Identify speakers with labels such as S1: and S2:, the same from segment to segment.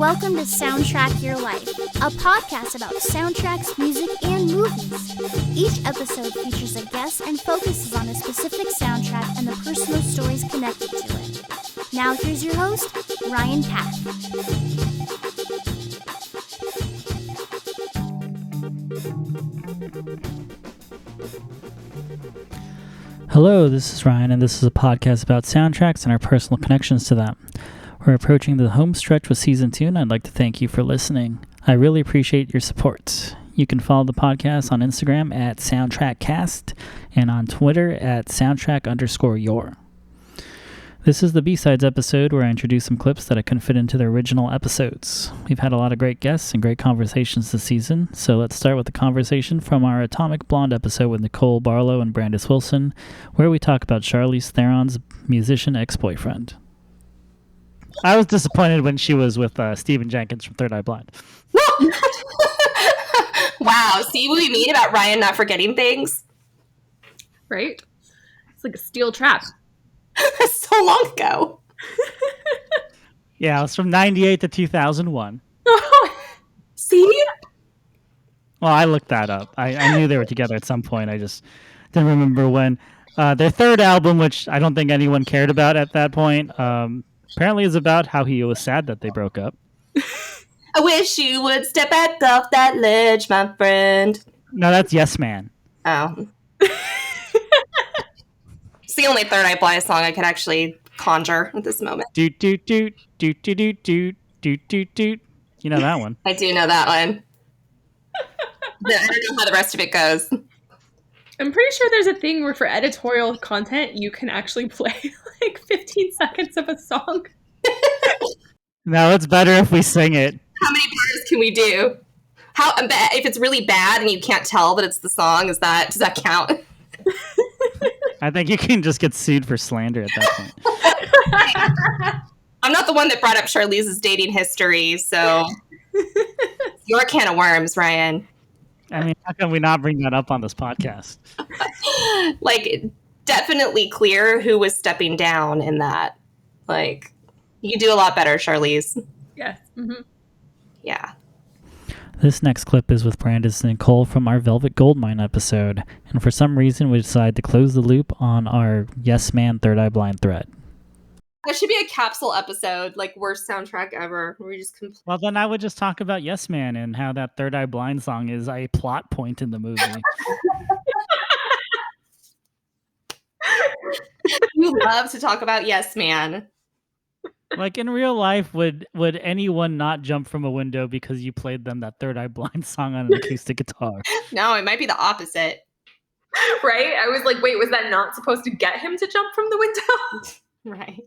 S1: Welcome to Soundtrack Your Life, a podcast about soundtracks, music, and movies. Each episode features a guest and focuses on a specific soundtrack and the personal stories connected to it. Now here's your host, Ryan Pack.
S2: Hello, this is Ryan, and this is a podcast about soundtracks and our personal connections to them. We're approaching the home stretch with Season 2, and I'd like to thank you for listening. I really appreciate your support. You can follow the podcast on Instagram at SoundtrackCast and on Twitter at Soundtrack_your. This is the B-Sides episode where I introduce some clips that I couldn't fit into the original episodes. We've had a lot of great guests and great conversations this season, so let's start with the conversation from our Atomic Blonde episode with Nicole, Barlow, and Brandice Wilson, where we talk about Charlize Theron's musician ex-boyfriend. I was disappointed when she was with Stephen Jenkins from Third Eye Blind.
S3: Wow, see what we mean about Ryan not forgetting things?
S4: Right? It's like a steel trap.
S3: That's so long ago.
S2: Yeah, it was from 98 to 2001.
S3: See?
S2: Well, I looked that up. I knew they were together at some point. I just didn't remember when. Their third album, which I don't think anyone cared about at that point, apparently is about how he was sad that they broke up.
S3: I wish you would step back off that ledge, my friend.
S2: No, that's Yes Man.
S3: Oh. It's the only Third Eye Blind song I could actually conjure at this moment.
S2: Doot, doot, doot, doot, doot, doot, doot, doot, doot, doot. You know that one.
S3: I do know that one. I don't know how the rest of it goes.
S4: I'm pretty sure there's a thing where for editorial content, you can actually play like 15 seconds of a song.
S2: No, it's better if we sing it.
S3: How many bars can we do? If it's really bad and you can't tell that it's the song, does that count?
S2: I think you can just get sued for slander at that point.
S3: I'm not the one that brought up Charlize's dating history, so your can of worms, Ryan.
S2: I mean, how can we not bring that up on this podcast?
S3: Like, definitely clear who was stepping down in that. Like, you can do a lot better, Charlize.
S4: Yes. Mm-hmm.
S3: Yeah.
S2: This next clip is with Brandice and Nicole from our Velvet Goldmine episode, and for some reason we decided to close the loop on our Yes Man Third Eye Blind thread.
S3: That should be a capsule episode, like worst soundtrack ever. Where we just
S2: Well, then I would just talk about Yes Man and how that Third Eye Blind song is a plot point in the movie.
S3: You love to talk about Yes Man.
S2: Like in real life, would anyone not jump from a window because you played them that Third Eye Blind song on an acoustic guitar?
S3: No, it might be the opposite.
S4: Right? I was like, wait, was that not supposed to get him to jump from the window?
S3: Right.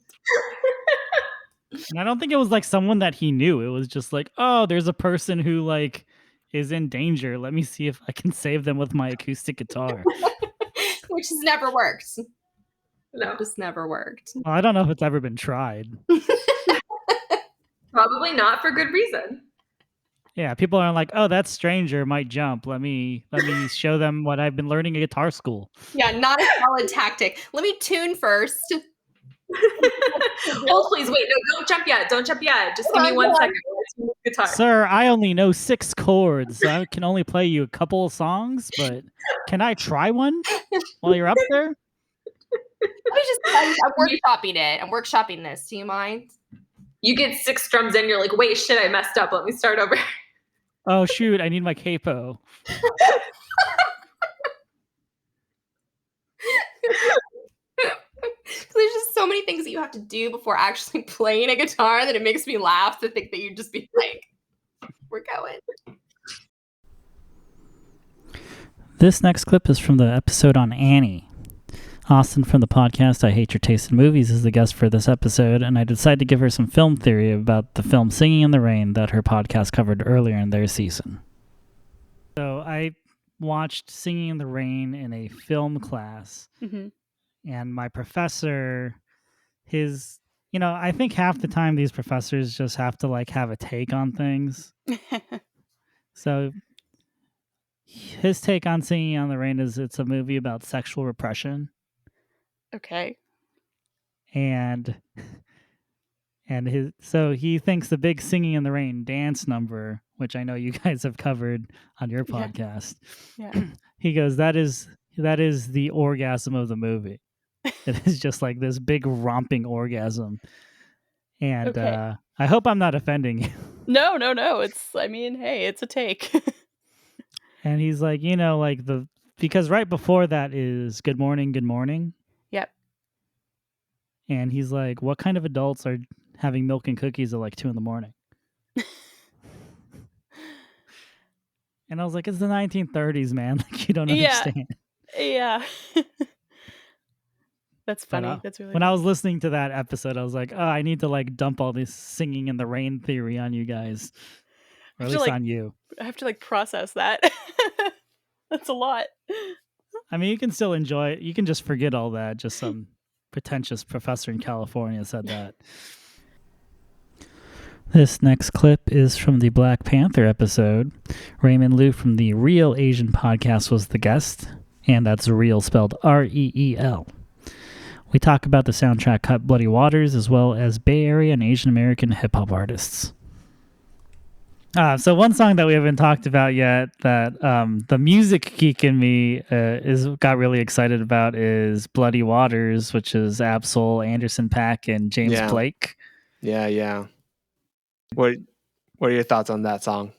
S2: And I don't think it was like someone that he knew. It was just like, oh, there's a person who like is in danger. Let me see if I can save them with my acoustic guitar.
S3: Which has never worked.
S4: No.
S3: Just never worked.
S2: Well, I don't know if it's ever been tried.
S4: Probably not for good reason.
S2: Yeah, people are like, oh, that stranger might jump. Let me show them what I've been learning at guitar school.
S3: Yeah, not a solid tactic. Let me tune first.
S4: Oh, please, wait, no, don't jump yet. Don't jump yet. Just give me 1 second. Guitar.
S2: Sir, I only know 6 chords. So I can only play you a couple of songs, but can I try one while you're up there?
S3: I'm workshopping it. I'm workshopping this. Do you mind?
S4: You get 6 drums in, you're like, wait, shit, I messed up. Let me start over.
S2: Oh, shoot, I need my capo.
S3: There's just so many things that you have to do before actually playing a guitar that it makes me laugh to think that you'd just be like, we're going.
S2: This next clip is from the episode on Annie. Austin from the podcast I Hate Your Taste in Movies is the guest for this episode, and I decided to give her some film theory about the film Singing in the Rain that her podcast covered earlier in their season. So I watched Singing in the Rain in a film class, and my professor, I think half the time these professors just have to like have a take on things. So his take on Singing in the Rain is it's a movie about sexual repression.
S5: Okay.
S2: And And so he thinks the big Singing in the Rain dance number, which I know you guys have covered on your
S5: Yeah.
S2: podcast.
S5: Yeah.
S2: He goes, that is the orgasm of the movie. It is just like this big romping orgasm. And
S5: Okay.
S2: I hope I'm not offending you.
S5: No. Hey, it's a take.
S2: And he's like, because right before that is Good Morning, Good Morning.
S5: Yep.
S2: And he's like, what kind of adults are having milk and cookies at like 2 a.m? And I was like, it's the 1930s, man. Like, you don't
S5: Yeah.
S2: understand.
S5: Yeah. That's
S2: But
S5: funny. That's really
S2: when
S5: funny.
S2: I was listening to that episode, I was like, oh, I need to like dump all this Singing in the Rain theory on you guys. Or at least on you.
S5: I have to like process that. That's a lot.
S2: I mean, you can still enjoy it. You can just forget all that. Just some pretentious professor in California said that. This next clip is from the Black Panther episode. Raymond Liu from the Real Asian Podcast was the guest, and that's real spelled R-E-E-L. We talk about the soundtrack Cut Bloody Waters, as well as Bay Area and Asian American hip-hop artists. So one song that we haven't talked about yet that the music geek in me got really excited about is Bloody Waters, which is Absol, Anderson .Paak, and James Blake.
S6: Yeah. What are your thoughts on that song?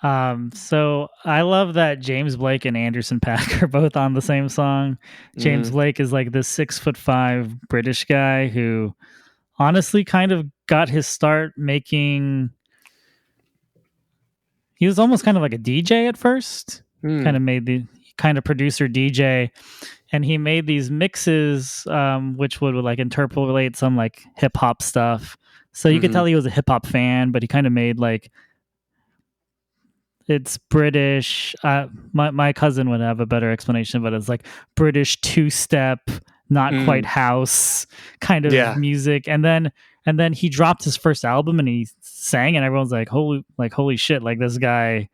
S2: So I love that James Blake and Anderson .Paak are both on the same song. James Blake is like this 6'5" British guy who honestly kind of got his start making. He was almost kind of like a DJ at first. Kind of made the kind of producer DJ, and he made these mixes, which would like interpolate some like hip hop stuff. So you could tell he was a hip hop fan, but he kind of made like. It's British. My cousin would have a better explanation, but it's like British two-step, not quite house kind of music. And then he dropped his first album and he sang, and everyone's like, holy shit! Like this guy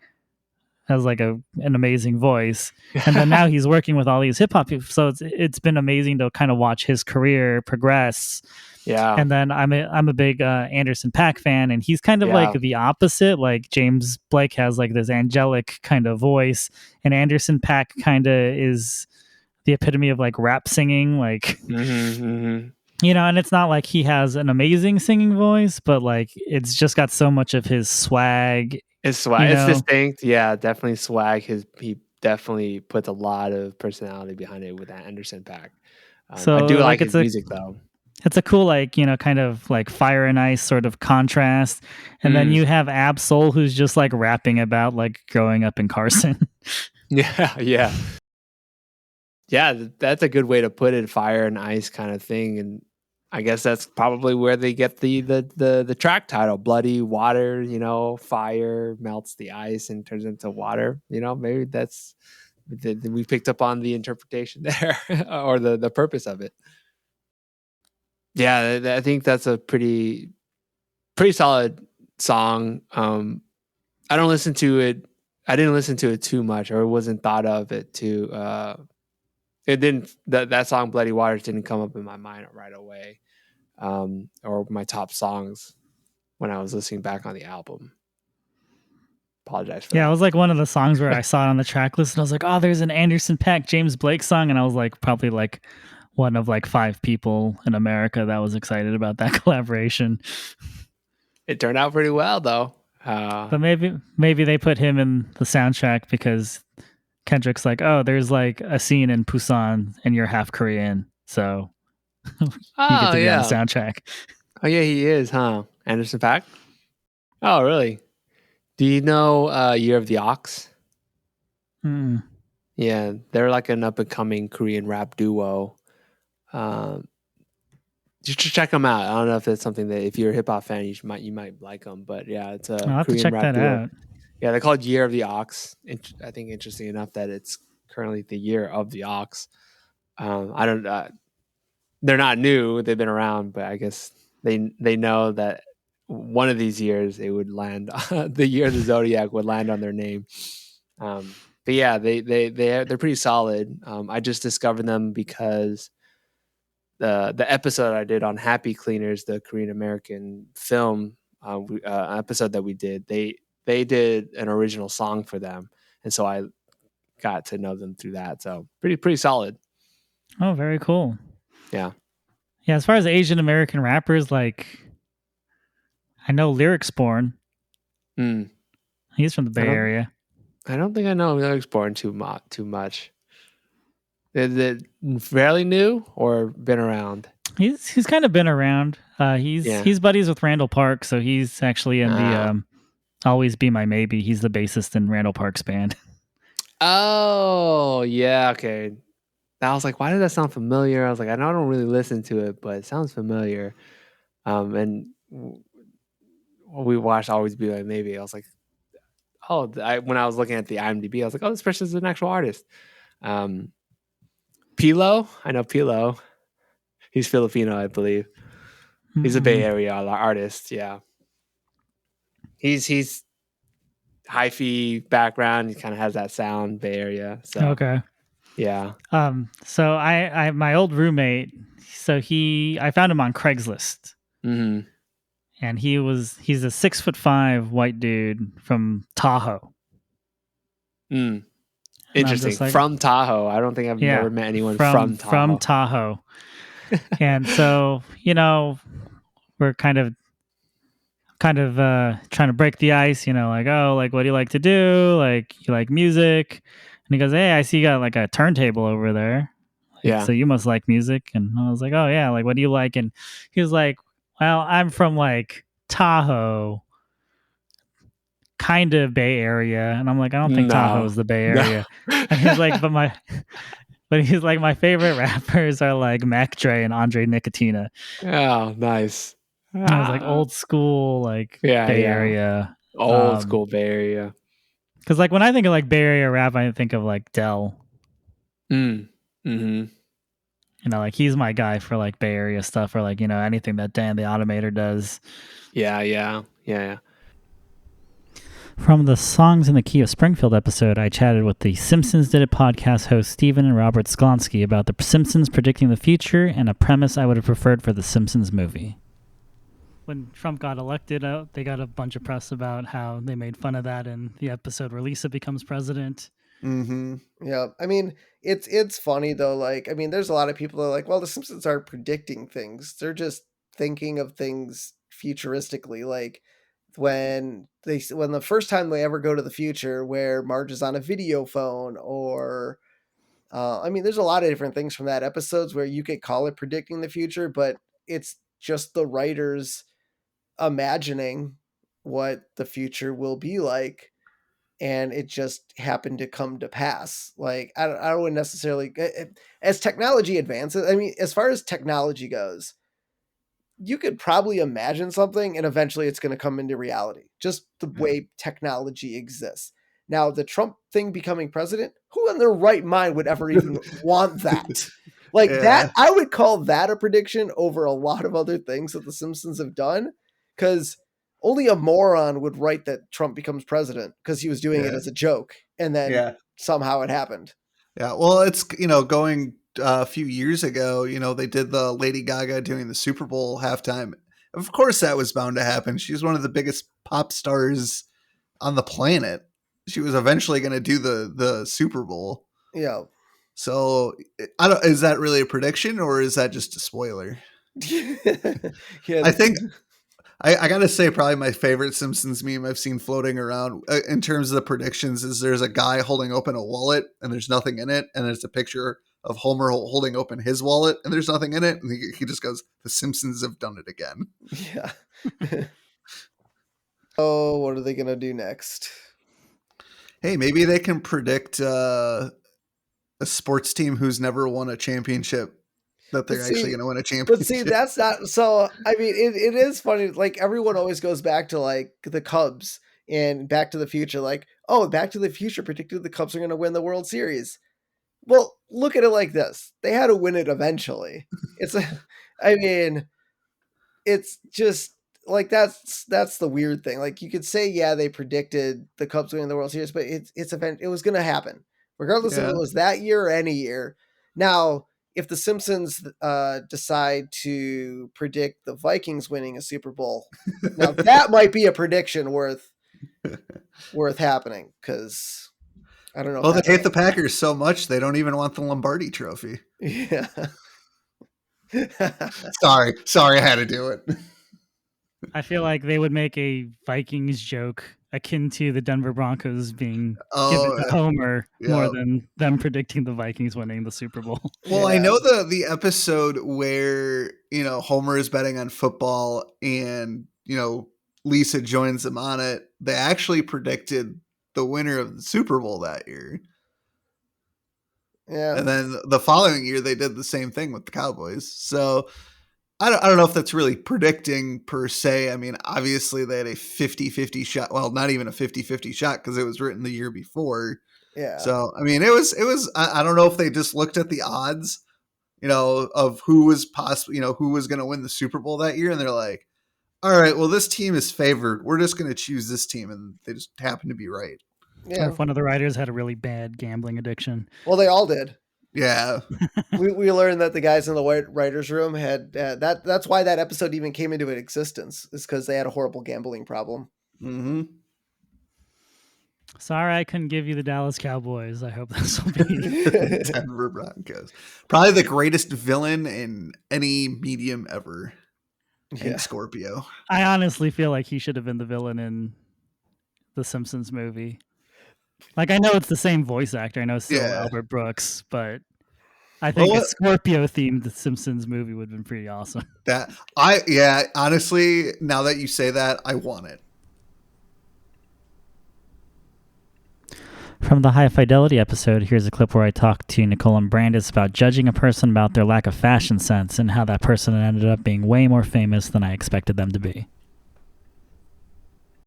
S2: has like an amazing voice. And then now he's working with all these hip hop people. So it's been amazing to kind of watch his career progress.
S6: Yeah.
S2: And then I'm a big Anderson .Paak fan, and he's kind of like the opposite. Like James Blake has like this angelic kind of voice, and Anderson .Paak kind of is the epitome of like rap singing, like and it's not like he has an amazing singing voice, but like it's just got so much of his swag.
S6: It's swag. It's distinct. Yeah, definitely swag. He definitely puts a lot of personality behind it with that Anderson .Paak. So I do like his music though.
S2: It's a cool, like, kind of like fire and ice sort of contrast. And then you have Absol, who's just like rapping about like growing up in Carson.
S6: Yeah, that's a good way to put it, fire and ice kind of thing. And I guess that's probably where they get the track title, Bloody Water, fire melts the ice and turns into water. Maybe that's, we picked up on the interpretation there or the purpose of it. Yeah, I think that's a pretty solid song. I don't listen to it. I didn't listen to it too much, or it wasn't thought of it too. It didn't. That song "Bloody Waters" didn't come up in my mind right away, or my top songs when I was listening back on the album. Apologize for that.
S2: It was like one of the songs where I saw it on the track list, and I was like, "Oh, there's an Anderson .Paak, James Blake song," and I was like, probably like one of like 5 people in America that was excited about that collaboration.
S6: It turned out pretty well though.
S2: But maybe they put him in the soundtrack because Kendrick's like, oh, there's like a scene in Busan and you're half Korean, so you get to be on the soundtrack.
S6: Oh yeah, he is, huh? Anderson .Paak? Oh really? Do you know Year of the Ox? Yeah, they're like an up and coming Korean rap duo. You should check them out. I don't know if it's something that if you're a hip hop fan, you might like them. But yeah, it's a
S2: I'll have
S6: Korean
S2: to check
S6: rap
S2: that
S6: duo.
S2: out.
S6: Yeah, they're called Year of the Ox. I think interesting enough that it's currently the Year of the Ox. I don't. They're not new. They've been around, but I guess they know that one of these years it would land. The Year of the Zodiac would land on their name. But yeah, they're pretty solid. I just discovered them because the episode I did on Happy Cleaners, the Korean American film episode that we did, they did an original song for them, and so I got to know them through that. So pretty solid.
S2: Oh, very cool.
S6: Yeah.
S2: Yeah, as far as Asian American rappers, like I know Lyrics Born.
S6: Mm.
S2: He's from the Bay Area.
S6: I don't think I know Lyrics Born too much. Is it fairly new or been around?
S2: He's kind of been around. He's buddies with Randall Park, so he's actually in the Always Be My Maybe. He's the bassist in Randall Park's band.
S6: Oh, yeah, okay. I was like, why does that sound familiar? I was like, I know I don't really listen to it, but it sounds familiar. And we watched Always Be Like Maybe. I was like, when I was looking at the IMDb, I was like, oh, this person's an actual artist. Pilo, I know Pilo. He's Filipino, I believe. He's a Bay Area artist. Yeah, he's hi-fi background. He kind of has that sound, Bay Area. So
S2: Okay.
S6: yeah.
S2: So I my old roommate. So I found him on Craigslist.
S6: Mm-hmm.
S2: And he's a 6'5" white dude from Tahoe.
S6: Interesting. Like, from Tahoe. I don't think I've never met anyone from Tahoe.
S2: From Tahoe. And so, we're kind of trying to break the ice, like, oh, like, what do you like to do? Like, you like music? And he goes, hey, I see you got like a turntable over there. Like, so you must like music. And I was like, oh yeah, like, what do you like? And he was like, well, I'm from like Tahoe, kind of Bay Area. And I'm like, I don't think Tahoe is the Bay Area. No. And he's like, but he's like, my favorite rappers are like Mac Dre and Andre Nicotina.
S6: Oh, nice.
S2: And I was like, old school, like Bay Area.
S6: Old school Bay Area.
S2: Because like when I think of like Bay Area rap, I think of like Dell.
S6: Mm-hmm.
S2: Like he's my guy for like Bay Area stuff, or like, anything that Dan the Automator does.
S6: Yeah.
S2: From the Songs in the Key of Springfield episode, I chatted with the Simpsons Did It podcast hosts Steven and Robert Sklonsky about the Simpsons predicting the future and a premise I would have preferred for the Simpsons movie. When Trump got elected, they got a bunch of press about how they made fun of that in the episode where Lisa becomes president.
S7: Mm-hmm. Yeah. I mean, it's funny though. Like, I mean, there's a lot of people that are like, well, the Simpsons aren't predicting things. They're just thinking of things futuristically. Like when the first time they ever go to the future where Marge is on a video phone, or I mean, there's a lot of different things from that episodes where you could call it predicting the future, but it's just the writers imagining what the future will be like. And it just happened to come to pass. Like, I don't necessarily, as technology advances, I mean, as far as technology goes, you could probably imagine something and eventually it's going to come into reality, just the way technology exists. Now, the Trump thing becoming president, who in their right mind would ever even want that? Like that, I would call that a prediction over a lot of other things that the Simpsons have done, because only a moron would write that Trump becomes president because he was doing it as a joke, and then somehow it happened.
S8: Yeah, well, it's, going a few years ago, they did the Lady Gaga doing the Super Bowl halftime. Of course that was bound to happen. She's one of the biggest pop stars on the planet. She was eventually going to do the Super Bowl.
S7: Yeah.
S8: So is that really a prediction, or is that just a spoiler? I think I got to say, probably my favorite Simpsons meme I've seen floating around in terms of the predictions is there's a guy holding open a wallet and there's nothing in it. And it's a picture of Homer holding open his wallet and there's nothing in it. And he just goes, the Simpsons have done it again.
S7: Yeah. Oh, what are they going to do next?
S8: Hey, maybe they can predict a sports team who's never won a championship, that they're actually going to win a championship.
S7: But see, that's not so. I mean, it is funny. Like, everyone always goes back to like the Cubs and Back to the Future. Like, oh, Back to the Future predicted the Cubs are going to win the World Series. Well, look at it like this: they had to win it eventually. I mean, it's just like that's the weird thing. Like, you could say, yeah, they predicted the Cubs winning the World Series, but it was going to happen regardless if it was that year or any year. Now, if the Simpsons decide to predict the Vikings winning a Super Bowl, now that might be a prediction worth happening, because I don't know.
S8: Well, they hate the Packers so much they don't even want the Lombardi Trophy.
S7: Yeah.
S8: Sorry, I had to do it.
S2: I feel like they would make a Vikings joke akin to the Denver Broncos being given to Homer more than them predicting the Vikings winning the Super Bowl.
S8: Well, I know the episode where, Homer is betting on football and, Lisa joins him on it. They actually predicted the winner of the Super Bowl that year.
S7: Yeah.
S8: And then the following year they did the same thing with the Cowboys. So I don't know if that's really predicting per se. I mean, obviously they had a 50-50 shot. Well, not even a 50-50 shot because it was written the year before.
S7: Yeah.
S8: So, I mean, it was, I don't know if they just looked at the odds, of who was possible, who was going to win the Super Bowl that year. And they're like, all right, well, this team is favored. We're just going to choose this team. And they just happen to be right.
S2: Yeah. Or if one of the writers had a really bad gambling addiction.
S7: Well, they all did.
S8: Yeah.
S7: we learned that the guys in the writers' room had that's why that episode even came into existence, is because they had a horrible gambling problem.
S8: Mm-hmm.
S2: Sorry, I couldn't give you the Dallas Cowboys. I hope this will be
S8: Denver Broncos. Probably the greatest villain in any medium ever. Yeah. Scorpio.
S2: I honestly feel like he should have been the villain in the Simpsons movie. Like, I know it's the same voice actor. I know it's still Albert Brooks, but I think a Scorpio-themed Simpsons movie would have been pretty awesome.
S8: Honestly, now that you say that, I want it.
S2: From the High Fidelity episode, here's a clip where I talked to Nicole and Brandice about judging a person about their lack of fashion sense and how that person ended up being way more famous than I expected them to be.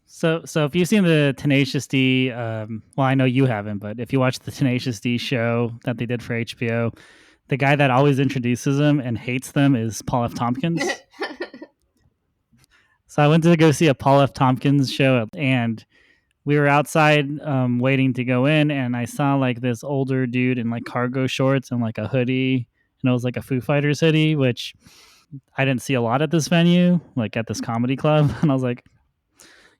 S2: So if you've seen the Tenacious D, well, I know you haven't, but if you watch the Tenacious D show that they did for HBO, the guy that always introduces them and hates them is Paul F. Tompkins. So I went to go see a Paul F. Tompkins show, and we were outside waiting to go in, and I saw like this older dude in like cargo shorts and like a hoodie, and it was like a Foo Fighters hoodie, which I didn't see a lot at this venue, like at this comedy club. And I was like,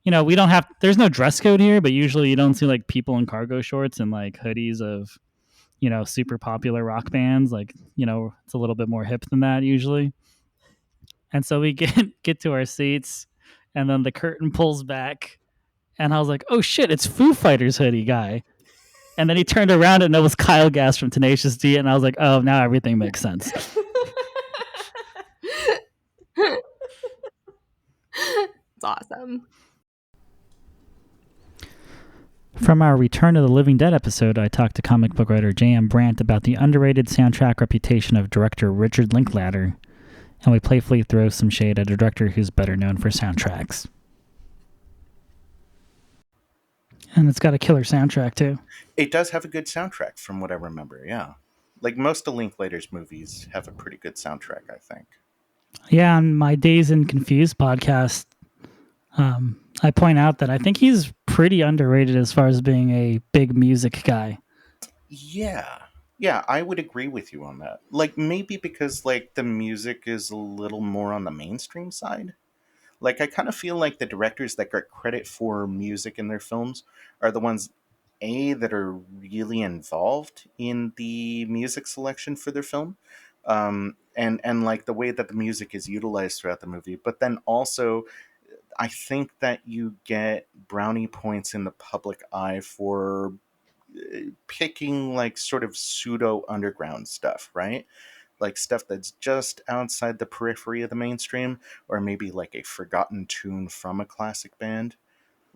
S2: we don't have, there's no dress code here, but usually you don't see like people in cargo shorts and like hoodies of, super popular rock bands. Like, it's a little bit more hip than that usually. And so we get to our seats, and then the curtain pulls back, and I was like, oh shit, it's Foo Fighters hoodie guy. And then he turned around and it was Kyle Gass from Tenacious D, and I was like, oh, now everything makes sense.
S3: It's awesome.
S2: From our Return of the Living Dead episode, I talked to comic book writer J.M. Brandt about the underrated soundtrack reputation of director Richard Linklater, and we playfully throw some shade at a director who's better known for soundtracks. And it's got a killer soundtrack, too.
S9: It does have a good soundtrack, from what I remember, yeah. Like, most of Linklater's movies have a pretty good soundtrack, I think.
S2: Yeah, on my Days and Confused podcast, I point out that I think he's pretty underrated as far as being a big music guy.
S9: Yeah, I would agree with you on that. Like, maybe because, like, the music is a little more on the mainstream side. Like, I kind of feel like the directors that get credit for music in their films are the ones, that are really involved in the music selection for their film. And like the way that the music is utilized throughout the movie. But then also, I think that you get brownie points in the public eye for picking like sort of pseudo underground stuff, right? Like stuff that's just outside the periphery of the mainstream, or maybe like a forgotten tune from a classic band.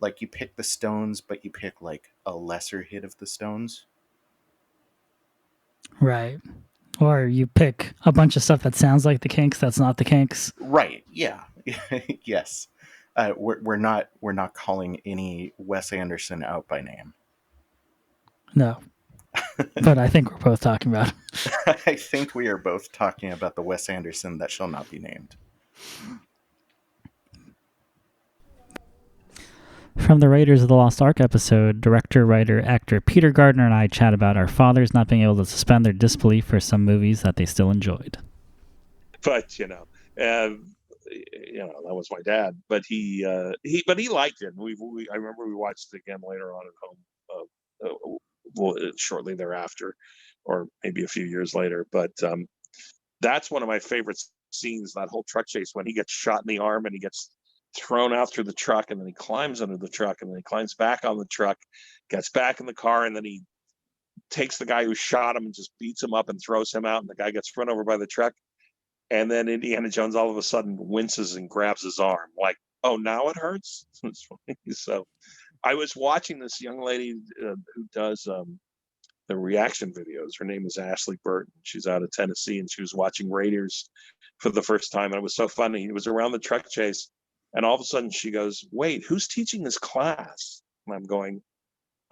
S9: Like you pick the Stones, but you pick like a lesser hit of the Stones.
S2: Right. Or you pick a bunch of stuff that sounds like the Kinks that's not the Kinks.
S9: Right. Yeah. Yes. We're not calling any Wes Anderson out by name.
S2: No. But I think we're both talking about him.
S9: I think we are both talking about the Wes Anderson that shall not be named.
S2: From the Raiders of the Lost Ark episode, director, writer, actor Peter Gardner and I chat about our fathers not being able to suspend their disbelief for some movies that they still enjoyed.
S10: But that was my dad. But he liked it. I remember we watched it again later on at home, shortly thereafter, or maybe a few years later. But that's one of my favorite scenes. That whole truck chase when he gets shot in the arm and he gets thrown out through the truck, and then he climbs under the truck, and then he climbs back on the truck, gets back in the car, and then he takes the guy who shot him and just beats him up and throws him out, and the guy gets run over by the truck. And then Indiana Jones all of a sudden winces and grabs his arm, like, oh, now it hurts? So I was watching this young lady who does the reaction videos. Her name is Ashley Burton. She's out of Tennessee, and she was watching Raiders for the first time. And it was so funny. It was around the truck chase. And all of a sudden she goes, wait, who's teaching this class? And I'm going,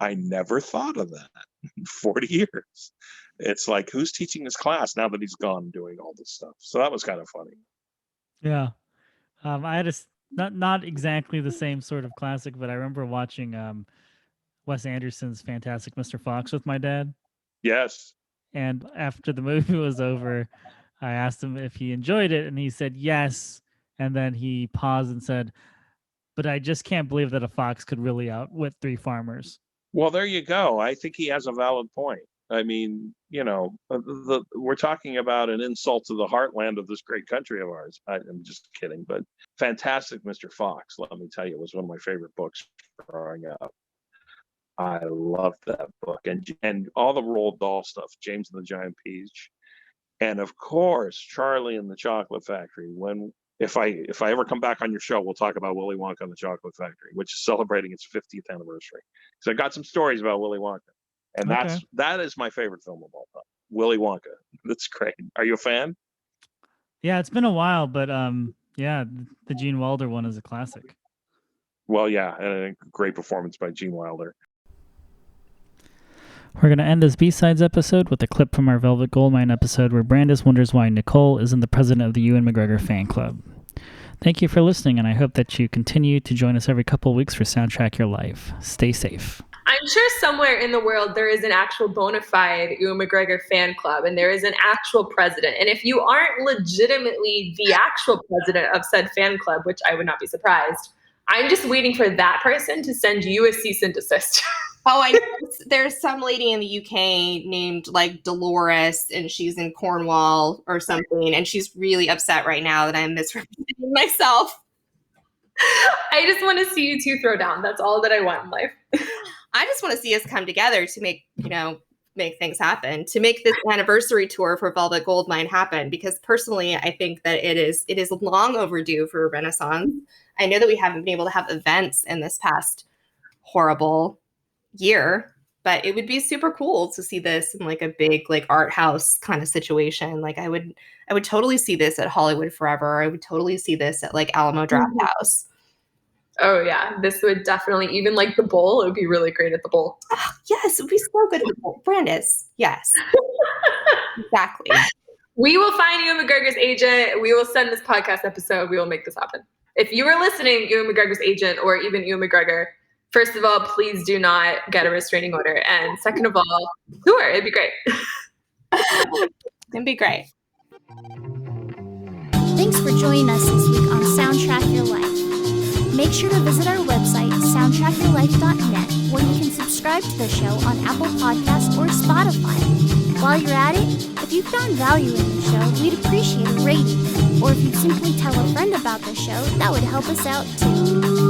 S10: I never thought of that in 40 years. It's like, who's teaching this class now that he's gone doing all this stuff? So that was kind of funny.
S2: Yeah. I had not exactly the same sort of classic, but I remember watching Wes Anderson's Fantastic Mr. Fox with my dad.
S10: Yes.
S2: And after the movie was over, I asked him if he enjoyed it, and he said yes. And then he paused and said, but I just can't believe that a fox could really outwit three farmers.
S10: Well, there you go. I think he has a valid point. I mean, we're talking about an insult to the heartland of this great country of ours. I'm just kidding, but Fantastic Mr. Fox, let me tell you, was one of my favorite books growing up. I loved that book, and all the Roald Dahl stuff, James and the Giant Peach, and of course Charlie and the Chocolate Factory. If I ever come back on your show, we'll talk about Willy Wonka and the Chocolate Factory, which is celebrating its 50th anniversary. So I got some stories about Willy Wonka, and that is my favorite film of all time, Willy Wonka. That's great. Are you a fan?
S2: Yeah, it's been a while, but the Gene Wilder one is a classic.
S10: Well, yeah, and a great performance by Gene Wilder.
S2: We're going to end this B-Sides episode with a clip from our Velvet Goldmine episode where Brandice wonders why Nicole isn't the president of the Ewan McGregor fan club. Thank you for listening, and I hope that you continue to join us every couple of weeks for Soundtrack Your Life. Stay safe.
S4: I'm sure somewhere in the world there is an actual bona fide Ewan McGregor fan club, and there is an actual president. And if you aren't legitimately the actual president of said fan club, which I would not be surprised, I'm just waiting for that person to send you a cease and desist.
S3: Oh, I know. There's some lady in the UK named like Dolores, and she's in Cornwall or something, and she's really upset right now that I'm misrepresenting myself.
S4: I just want to see you two throw down. That's all that I want in life.
S3: I just want to see us come together to make things happen, to make this anniversary tour for Velvet Goldmine happen, because personally, I think that it is long overdue for a renaissance. I know that we haven't been able to have events in this past horrible year, but it would be super cool to see this in like a big like art house kind of situation. Like I would totally see this at Hollywood Forever. I would totally see this at like Alamo Draft House.
S4: Oh yeah, this would definitely, even like the bowl, it would be really great at the bowl.
S3: Oh, yes, it would be so good at the bowl. Brandice, yes. Exactly.
S4: We will find Ewan McGregor's agent. We will send this podcast episode. We will make this happen. If you are listening, Ewan McGregor's agent, or even Ewan McGregor, first of all, please do not get a restraining order. And second of all, tour. It'd be great.
S3: It'd be great.
S1: Thanks for joining us this week on Soundtrack Your Life. Make sure to visit our website, soundtrackyourlife.net, where you can subscribe to the show on Apple Podcasts or Spotify. While you're at it, if you found value in the show, we'd appreciate a rating. Or if you'd simply tell a friend about the show, that would help us out too.